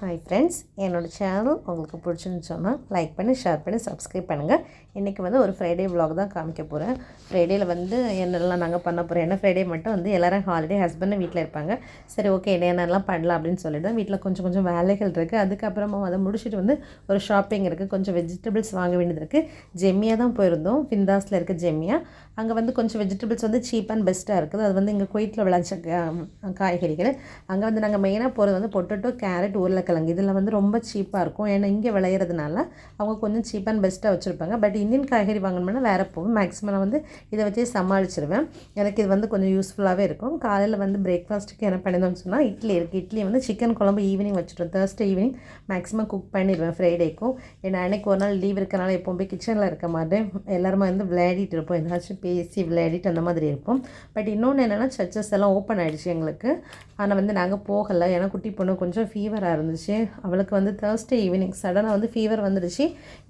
Hi friends, என்னோடய channel உங்களுக்கு பிடிச்சிருந்துன்னு சொன்னால் லைக் பண்ணி, ஷேர் பண்ணி, சப்ஸ்கிரைப் பண்ணுங்கள். இன்றைக்கி வந்து ஒரு ஃப்ரைடே vlog தான் காமிக்க போகிறேன். ஃப்ரைடேயில் வந்து என்னெல்லாம் நாங்கள் பண்ண போகிறோம். ஏன்னா ஃப்ரைடே மட்டும் வந்து எல்லோரும் ஹாலிடே, ஹஸ்பண்டும் வீட்டில் இருப்பாங்க. சரி, ஓகே, என்னென்னலாம் பண்ணலாம் அப்படின்னு சொல்லிட்டு வீட்டில் கொஞ்சம் வேலைகள் இருக்குது. அதுக்கப்புறமா அதை முடிச்சுட்டு வந்து ஒரு ஷாப்பிங் இருக்குது. கொஞ்சம் வெஜிடபிள்ஸ் வாங்க வேண்டியது இருக்குது. ஜெம்மியா தான் போயிருந்தோம். ஃபிந்தாஸில் இருக்க ஜெம்மியா. அங்கே வந்து கொஞ்சம் வெஜிடபிள்ஸ் வந்து சீப் அண்ட் பெஸ்ட்டாக இருக்குது. அது வந்து இங்கே குவைத்தில் விளைச்ச காய்கறிகள். அங்கே வந்து நாங்கள் மெயினாக போகிறது வந்து பொட்டேட்டோ, கேரட், உருளைக்கிழங்கு. இதில் வந்து ரொம்ப சீப்பாக இருக்கும். ஏன்னா இங்கே விளையிறதுனால அவங்க கொஞ்சம் சீப் அண்ட் பெஸ்ட்டாக வச்சுருப்பாங்க. பட் இந்தியன் காய்கறி வாங்கணும்னா வேறு போகும். மேக்ஸிமம் நான் வந்து இதை வச்சே சமாளிச்சிருவேன். எனக்கு இது வந்து கொஞ்சம் யூஸ்ஃபுல்லாகவே இருக்கும். காலையில் வந்து பிரேக்ஃபாஸ்ட்டுக்கு என்ன பண்ணியிருந்தோம்னு சொன்னால் இட்லி இருக்குது. இட்லி வந்து சிக்கன் குழம்பு ஈவினிங் வச்சுருவேன். தேர்ஸ்டே ஈவினிங் மேக்ஸிமம் குக் பண்ணிடுவேன் ஃப்ரைடேக்கும். ஏன்னா அன்றைக்கி ஒரு நாள் லீவ் இருக்கனால எப்போவுமே கிச்சனில் இருக்க மாட்டேன். எல்லாருமே வந்து விளையாடிட்டு இருப்போம். ஏதாச்சும் பேசி விளையாடிட்டு அந்த மாதிரி இருப்போம். பட் இன்னொன்று என்னென்னா சர்ச்சஸ் எல்லாம் ஓப்பன் ஆகிடுச்சு எங்களுக்கு. ஆனால் வந்து நாங்கள் போகலை. ஏன்னா குட்டி பொண்ணு கொஞ்சம் ஃபீவராக இருந்துச்சு. அவளுக்கு வந்து தேர்ஸ்டே ஈவினிங் சடனாக வந்து ஃபீவர் வந்துடுச்சு.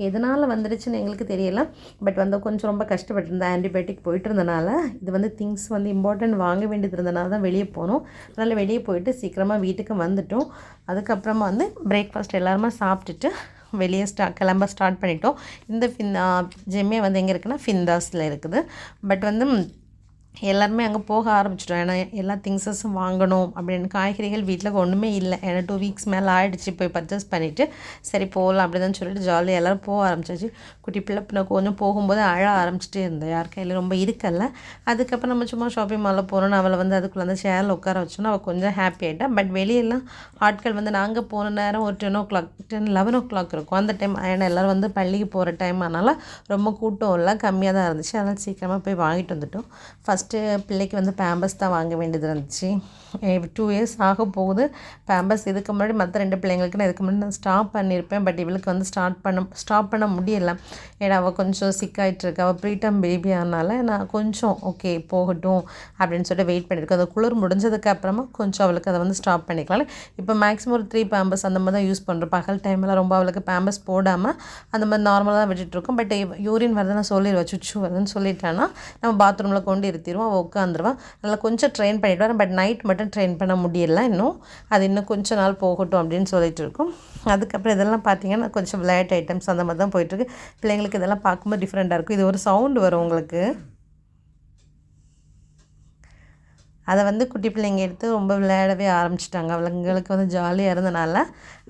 எதனால் வந்துடுச்சுன்னு எங்களுக்கு தெரியல. பட் வந்து கொஞ்சம் ரொம்ப கஷ்டப்பட்டுருந்தேன். ஆன்டிபயோட்டிக் போயிட்டு இருந்தனால இது வந்து திங்ஸ் வந்து இம்பார்ட்டன்ட் வாங்க வேண்டியது இருந்தனால தான் வெளியே போனோம். அதனால் வெளியே போயிட்டு சீக்கிரமாக வீட்டுக்கு வந்துட்டோம். அதுக்கப்புறமா வந்து பிரேக்ஃபாஸ்ட் எல்லாருமே சாப்பிட்டுட்டு வெளியே கிளம்ப ஸ்டார்ட் பண்ணிட்டோம். இந்த ஜெம்மியா வந்து எங்கே இருக்குன்னா ஃபிந்தாஸில் இருக்குது. பட் வந்து எல்லாருமே அங்கே போக ஆரம்பிச்சிட்டோம். ஏன்னா எல்லா திங்ஸஸும் வாங்கணும் அப்படின்னு. காய்கறிகள் வீட்டில் ஒன்றுமே இல்லை. ஏன்னா 2 வீக்ஸ் மேலே ஆகிடுச்சு போய் பர்ச்சேஸ் பண்ணிவிட்டு. சரி போகலாம் அப்படி தான் சொல்லிட்டு ஜாலியாக எல்லோரும் போக ஆரம்பிச்சாச்சு. குட்டி பிள்ளை கொஞ்சம் போகும்போது அழ ஆரம்பிச்சிட்டே இருந்தேன். யார் கையில் ரொம்ப இருக்கல. அதுக்கப்புறம் நம்ம சும்மா ஷாப்பிங் மாலில் போகிறோன்னு அவளை வந்து அதுக்குள்ளே அந்த சேரில் உட்கார வச்சோன்னா அவள் கொஞ்சம் ஹாப்பி ஆகிட்டா. பட் வெளியெல்லாம் ஆட்கள் வந்து நாங்கள் போன நேரம் ஒரு 11 o'clock இருக்கும். அந்த டைம் ஏன்னா எல்லோரும் வந்து பள்ளிக்கு போகிற டைம் அதனால் ரொம்ப கூட்டம் இல்லை, கம்மியாக தான் இருந்துச்சு. அதனால் சீக்கிரமாக போய் வாங்கிட்டு வந்துட்டோம். ஃபஸ்ட்டு பிள்ளைக்கு வந்து பேம்பர்ஸ் தான் வாங்க வேண்டியது இருந்துச்சு. 2 years ஆக போகுது. பேம்பர்ஸ் இதுக்கு முன்னாடி மற்ற 2 பிள்ளைங்களுக்கு நான் இதுக்கு முன்னாடி நான் ஸ்டாப் பண்ணியிருப்பேன். பட் இவளுக்கு வந்து ஸ்டாப் பண்ண முடியலை. ஏன்னா அவள் கொஞ்சம் சிக்காயிட்ருக்கு. அவள் ப்ரீடம் பேபி ஆனால நான் கொஞ்சம் ஓகே போகட்டும் அப்படின்னு சொல்லிட்டு வெயிட் பண்ணியிருக்கேன். அது குளிர் முடிஞ்சதுக்கப்புறமா கொஞ்சம் அவளுக்கு அதை வந்து ஸ்டாப் பண்ணிக்கலாம். இப்போ மேக்ஸிமம் ஒரு 3 பேம்பர்ஸ் அந்த மாதிரி தான் யூஸ் பண்ணுறோம். பகல் டைமில் ரொம்ப அவளுக்கு பேம்பர்ஸ் போடாமல் அந்த மாதிரி நார்மலாக தான் விட்டுட்ருக்கோம். பட் யூரின் வருதுன்னு சொல்லிடுவேன், சுச்சு வருதுன்னு சொல்லிட்டான்னா நம்ம பாத்ரூமில் கொண்டு இருத்திடுவோம். அவள் உட்காந்துருவான். நல்லா கொஞ்சம் ட்ரெயின் பண்ணிவிட்டு வரேன். பட் நைட் மட்டும் ட்ரெயின் பண்ண முடியல இன்னும். அது இன்னும் கொஞ்சம் நாள் போகட்டும் அப்படின்னு சொல்லிட்டு இருக்கோம். அதுக்கப்புறம் இதெல்லாம் பார்த்தீங்கன்னா கொஞ்சம் விளையாட்டு ஐட்டம்ஸ் அந்த மாதிரி தான் போயிட்டுருக்கு. பிள்ளைங்களுக்கு இதெல்லாம் பார்க்கும்போது டிஃப்ரெண்ட்டாக இருக்கும். இது ஒரு சவுண்டு வரும் உங்களுக்கு. அதை வந்து குட்டி பிள்ளைங்க எடுத்து ரொம்ப விளையாடவே ஆரம்பிச்சிட்டாங்க. அவங்களுக்கு வந்து ஜாலியாக இருந்தனால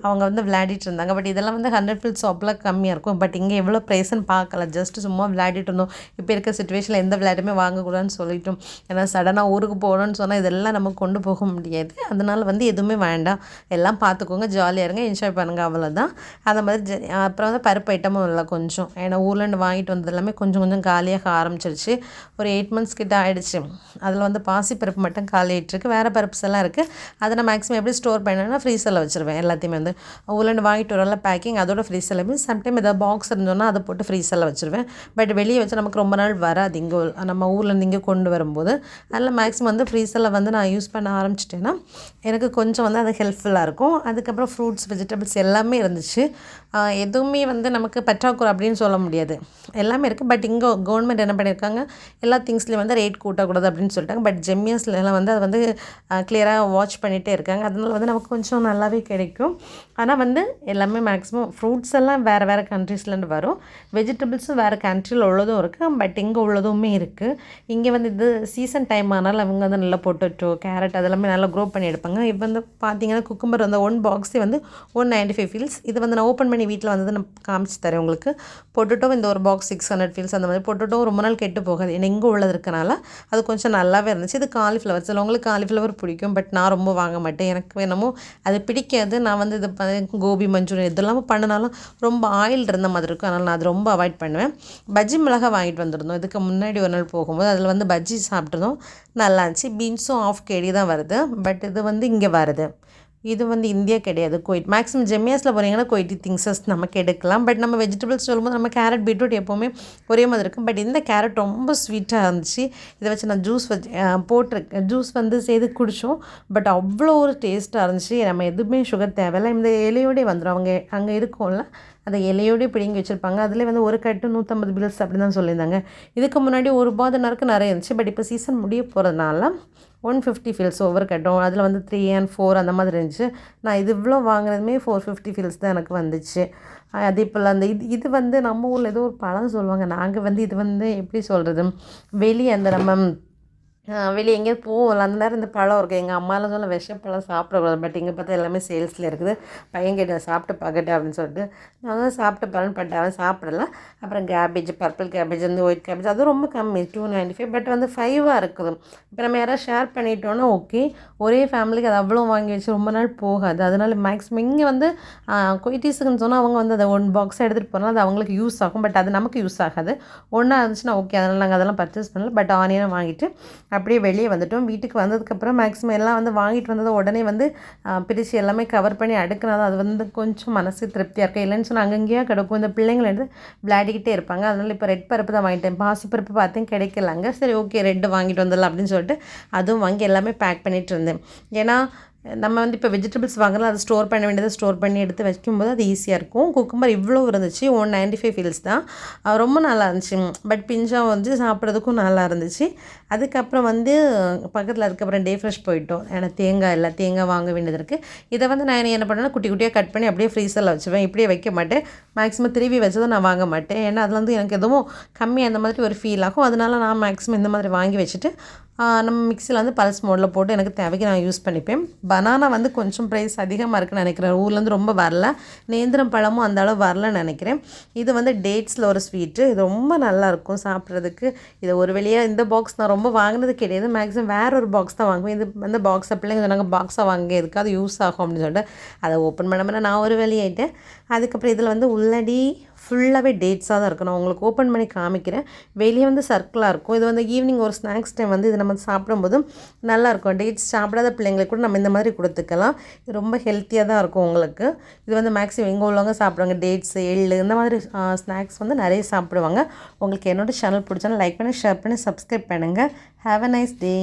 அவங்க வந்து விளையாடிட்டு இருந்தாங்க. பட் இதெல்லாம் வந்து 100 ஃபீல்ட் ஷாப்பில் கம்மியாக இருக்கும். பட் இங்கே எவ்வளோ ப்ரைஸ்ன்னு பார்க்கல. ஜஸ்ட்டு சும்மா விளையாடிட்டு இருந்தோம். இப்போ இருக்க சுச்சுவேஷனில் எந்த விளையாட்டுமே வாங்கக்கூடாதுன்னு சொல்லிட்டோம். ஏன்னா சடனாக ஊருக்கு போகணும்னு சொன்னால் இதெல்லாம் நம்ம கொண்டு போக முடியாது. அதனால் வந்து எதுவுமே வேண்டாம், எல்லாம் பார்த்துக்கோங்க, ஜாலியாக இருங்க, என்ஜாய் பண்ணுங்கள், அவ்வளோதான். அந்த மாதிரி அப்புறம் வந்து பருப்பு ஐட்டமும் இல்லை கொஞ்சம். ஏன்னா ஊர்லேருந்து வாங்கிட்டு வந்தது எல்லாமே கொஞ்சம் காலியாக ஆரம்பிச்சிருச்சு. ஒரு 8 months கிட்ட ஆகிடுச்சு. அதில் வந்து பாசி பருப்பு மட்டும் காலியாகிட்டுருக்கு. வேறு பருப்ஸ் எல்லாம் இருக்குது. அதை நான் மேக்ஸிமம் எப்படி ஸ்டோர் பண்ணேன்னா ஃப்ரீசரில் வச்சுருவேன். எல்லாத்தையுமே வந்து ஊர்லேருந்து வாங்கிட்டு வரல பேக்கிங் அதோட ஃப்ரீசரில் போய் சம்டைம் ஏதாவது பாக்ஸ் இருந்தோன்னா அதை போட்டு ஃப்ரீசரில் வச்சுருவேன். பட் வெளியே வச்சு நமக்கு ரொம்ப நாள் வராது இங்கே நம்ம ஊர்லேருந்து இங்கே கொண்டு வரும்போது. அதில் மேக்ஸிமம் வந்து ஃப்ரீசரில் வந்து நான் யூஸ் பண்ண ஆரம்பிச்சிட்டேன்னா எனக்கு கொஞ்சம் வந்து அது ஹெல்ப்ஃபுல்லாக இருக்கும். அதுக்கப்புறம் ஃப்ரூட்ஸ், வெஜிடபிள்ஸ் எல்லாமே இருந்துச்சு. எதுவுமே வந்து நமக்கு பற்றாக்குறை அப்படின்னு சொல்ல முடியாது, எல்லாமே இருக்குது. பட் இங்கே கவர்மெண்ட் என்ன பண்ணியிருக்காங்க, எல்லா திங்ஸ்லேயும் வந்து ரேட் கூட்டக்கூடாது அப்படின்னு சொல்லிட்டாங்க. பட் ஜெம்மியாஸ்லாம் வந்து அதை வந்து கிளியராக வாட்ச் பண்ணிகிட்டே இருக்காங்க. அதனால் வந்து நமக்கு கொஞ்சம் நல்லாவே கிடைக்கும். ஆனால் வந்து எல்லாமே மேக்ஸிமம் ஃப்ரூட்ஸ் எல்லாம் வேறு கண்ட்ரீஸ்லேருந்து வரும். வெஜிடபிள்ஸும் வேறு கண்ட்ரியில் உள்ளதும் இருக்குது. பட் இங்கே உள்ளதுமே இருக்குது. இங்கே வந்து இது சீசன் டைம் ஆனால் அவங்க வந்து நல்லா பொட்டேட்டோ, கேரட் அதெல்லாமே நல்லா க்ரோ பண்ணி எடுப்பாங்க. இப்போ வந்து பார்த்தீங்கன்னா குக்கும்பர் வந்து 1 பாக்ஸே வந்து 195 ஃபீல்ஸ். இது வந்து நான் ஓப்பன் பண்ணி வீட்டில் வந்து நான் காமிச்சு தரேன் உங்களுக்கு. பொட்டேட்டோ இந்த ஒரு பாக்ஸ் 600 ஃபீல்ஸ். அந்த மாதிரி பொட்டேட்டோ ரொம்ப நாள் கெட்டு போகாது. ஏன்னா இங்கே உள்ளது இருக்கனால அது கொஞ்சம் நல்லாவே இருந்துச்சு. இது காலிஃப்ளவர். சில உங்களுக்கு காலிஃப்ளவர் பிடிக்கும். பட் நான் ரொம்ப வாங்க மாட்டேன். எனக்கு வேணுமோ அது பிடிக்காது. நான் வந்து இது கோபி மஞ்சூரியன் இதெல்லாம் பண்ணினாலும் ரொம்ப ஆயில் இருந்த மாதிரி இருக்கும். அதனால் நான் அது ரொம்ப அவாய்ட் பண்ணுவேன். பஜ்ஜி மிளகாய் வாங்கிட்டு வந்துருந்தோம். இதுக்கு முன்னாடி ஒரு நாள் போகும்போது அதில் வந்து பஜ்ஜி சாப்பிட்ருந்தோம், நல்லா இருந்துச்சு. பீன்ஸும் 1/2 kg தான் வருது. பட் இது வந்து இங்கே வருது. இது வந்து இந்தியா கிடையாது, குவைட். மேக்ஸிமம் ஜெம்மியாஸில் போகிறீங்கன்னா குவைட்டி திங்ஸஸ் நமக்கு எடுக்கலாம். பட் நம்ம வெஜிடபிள்ஸ் சொல்லும்போது நம்ம கேரட், பீட்ரூட் எப்போவுமே ஒரே மாதிரி இருக்கும். பட் இந்த கேரட் ரொம்ப ஸ்வீட்டாக இருந்துச்சு. இதை வச்சு நான் ஜூஸ் போட்டிருக்கேன். ஜூஸ் வந்து செய்து குடித்தோம். பட் அவ்வளோ ஒரு டேஸ்ட்டாக இருந்துச்சு. நம்ம எதுவுமே சுகர் தேவையில்லை. இந்த இலையோடே வந்துடும். அவங்க அங்கே இருக்கோம்ல, அந்த இலையோடய பிடிங்கி வச்சுருப்பாங்க. அதிலே வந்து ஒரு கட்டு 150 பில்ஸ் அப்படி தான் சொல்லியிருந்தாங்க. இதுக்கு முன்னாடி ஒரு ரூபாய் நறுக்கு நிறைய இருந்துச்சு. பட் இப்போ சீசன் முடிய போகிறதுனால 150 ஃபில்ஸ் ஒவ்வொரு கட்டும். அதில் வந்து 3 and 4 அந்த மாதிரி இருந்துச்சு. நான் இது இவ்வளோ வாங்கினதுமே 450 ஃபில்ஸ் தான் எனக்கு வந்துச்சு. அதே போல் அந்த இது வந்து நம்ம ஊரில் ஏதோ ஒரு பழம் சொல்லுவாங்க. நாங்கள் வந்து இது வந்து எப்படி சொல்கிறது, வெளியே அந்த நம்ம வெளியே எங்கேயாவது போகல அந்த நேரம் இந்த பழம் இருக்குது. எங்கள் அம்மாலாம் சொல்ல விஷப்பழம் சாப்பிடக்கூடாது. பட் இங்கே பார்த்தா எல்லாமே சேல்ஸில் இருக்குது. பையன் கேட்ட சாப்பிட்டு பார்க்கட்டேன் அப்படின்னு சொல்லிட்டு நான் தான் சாப்பிட்டு பாருன்னு பட் அவன் சாப்பிடல. அப்புறம் கேபேஜ், பர்பிள் கேபேஜ், வந்து ஒயிட் கேபேஜ் அதுவும் ரொம்ப கம்மி 295. பட் வந்து 5 இருக்குது. இப்போ நம்ம யாராவது ஷேர் பண்ணிட்டோன்னா ஓகே. ஒரே ஃபேமிலிக்கு அது அவ்வளோ வாங்கி வச்சு ரொம்ப நாள் போகாது. அதனால் மேக்ஸிமம் இங்கே வந்து குயிட்டீஸுக்குன்னு சொன்னால் அவங்க வந்து அதை 1 பாக்ஸாக எடுத்துகிட்டு போனால் அது அவங்களுக்கு யூஸ் ஆகும். பட் அது நமக்கு யூஸ் ஆகாது. ஒன்றா இருந்துச்சுன்னா ஓகே. அதனால் நாங்கள் அதெல்லாம் பர்ச்சேஸ் பண்ணல. பட் ஆனியனை வாங்கிட்டு அப்படியே வெளியே வந்துட்டோம். வீட்டுக்கு வந்ததுக்கப்புறம் மேக்ஸிமம் எல்லாம் வந்து வாங்கிட்டு வந்ததை உடனே வந்து பிரித்து எல்லாமே கவர் பண்ணி அடுக்கினா தான் அது வந்து கொஞ்சம் மனசு திருப்தியாக இருக்கும். இல்லைன்னு சொன்னால் அங்கங்கேயா கிடக்கும். இந்த பிள்ளைங்களை வந்து விளையாடிக்கிட்டே இருப்பாங்க. அதனால் இப்போ ரெட் பருப்பு தான் வாங்கிட்டேன். பாசிப்பருப்பு பார்த்தேன் கிடைக்கலாங்க. சரி ஓகே ரெட்டு வாங்கிட்டு வந்துடலாம் அப்படின்னு சொல்லிட்டு அதுவும் வாங்கி எல்லாமே பேக் பண்ணிகிட்டு இருந்தேன். ஏன்னா நம்ம வந்து இப்போ வெஜிடபிள்ஸ் வாங்கலாம், அதை ஸ்டோர் பண்ண வேண்டியதை ஸ்டோர் பண்ணி எடுத்து வைக்கும்போது அது ஈஸியாக இருக்கும். குக்கும்பர் இவ்வளோ இருந்துச்சு, 195 ஃபில்ஸ் தான். ரொம்ப நல்லா இருந்துச்சு. பட் பிஞ்சாக வந்து சாப்பிட்றதுக்கும் நல்லா இருந்துச்சு. அதுக்கப்புறம் வந்து பக்கத்தில் அதுக்கப்புறம் டே ஃப்ரெஷ் போயிட்டோம். ஏன்னா தேங்காய் இல்லை, தேங்காய் வாங்க வேண்டியது இருக்குது. இதை வந்து நான் என்ன பண்ணேன்னா குட்டி குட்டியாக கட் பண்ணி அப்படியே ஃப்ரீசரில் வச்சுவேன். இப்படியே வைக்க மாட்டேன். மேக்ஸிமம் திருவி வச்சதை நான் வாங்க மாட்டேன். ஏன்னா அதில் வந்து எனக்கு எதுவும் கம்மி அந்த மாதிரி ஒரு ஃபீல் ஆகும். அதனால நான் மேக்ஸிமம் இந்த மாதிரி வாங்கி வச்சுட்டு நம்ம மிக்சியில் வந்து பல்ஸ் மோடில் போட்டு எனக்கு தேவைக்கு நான் யூஸ் பண்ணிப்பேன். பனானா வந்து கொஞ்சம் ப்ரைஸ் அதிகமாக இருக்குன்னு நினைக்கிறேன். ஊர்லேருந்து ரொம்ப வரல. நேந்திரம் பழமும் அந்த அளவு வரலன்னு நினைக்கிறேன். இது வந்து டேட்ஸில் ஒரு ஸ்வீட்டு. இது ரொம்ப நல்லாயிருக்கும் சாப்பிட்றதுக்கு. இதை ஒரு வழியாக இந்த பாக்ஸ் நான் ரொம்ப வாங்கினது கிடையாது. மேக்ஸிமம் வேற ஒரு பாக்ஸ் தான் வாங்குவேன். இது வந்து பாக்ஸை பிள்ளைங்க சொன்னாங்க பாக்ஸாக வாங்க இருக்கு, அது யூஸ் ஆகும் அப்படின்னு சொல்லிட்டு அதை ஓப்பன் பண்ண நான் ஒரு வழியாயிட்டேன். அதுக்கப்புறம் இதில் வந்து உள்ளடி ஃபுல்லாகவே டேட்ஸாக தான் இருக்கும். நான் உங்களுக்கு ஓப்பன் பண்ணி காமிக்கிறேன். வெளியே வந்து சர்க்கிளாக இருக்கும். இது வந்து ஈவினிங் ஒரு ஸ்நாக்ஸ் டைம் வந்து இது நம்ம சாப்பிடும்போது நல்லாயிருக்கும். டேட்ஸ் சாப்பிடாத பிள்ளைங்களுக்கு கூட நம்ம இந்த மாதிரி கொடுத்துக்கலாம். இது ரொம்ப ஹெல்த்தியாக தான் இருக்கும் உங்களுக்கு. இது வந்து மேக்ஸிமம் எங்கே உள்ளவங்க சாப்பிடுவாங்க. டேட்ஸ், எள்ளு இந்த மாதிரி ஸ்நாக்ஸ் வந்து நிறைய சாப்பிடுவாங்க. உங்களுக்கு என்னோடய சேனல் பிடிச்சாலும் லைக் பண்ணி, ஷேர் பண்ணி, சப்ஸ்கிரைப் பண்ணுங்கள். Have a nice day.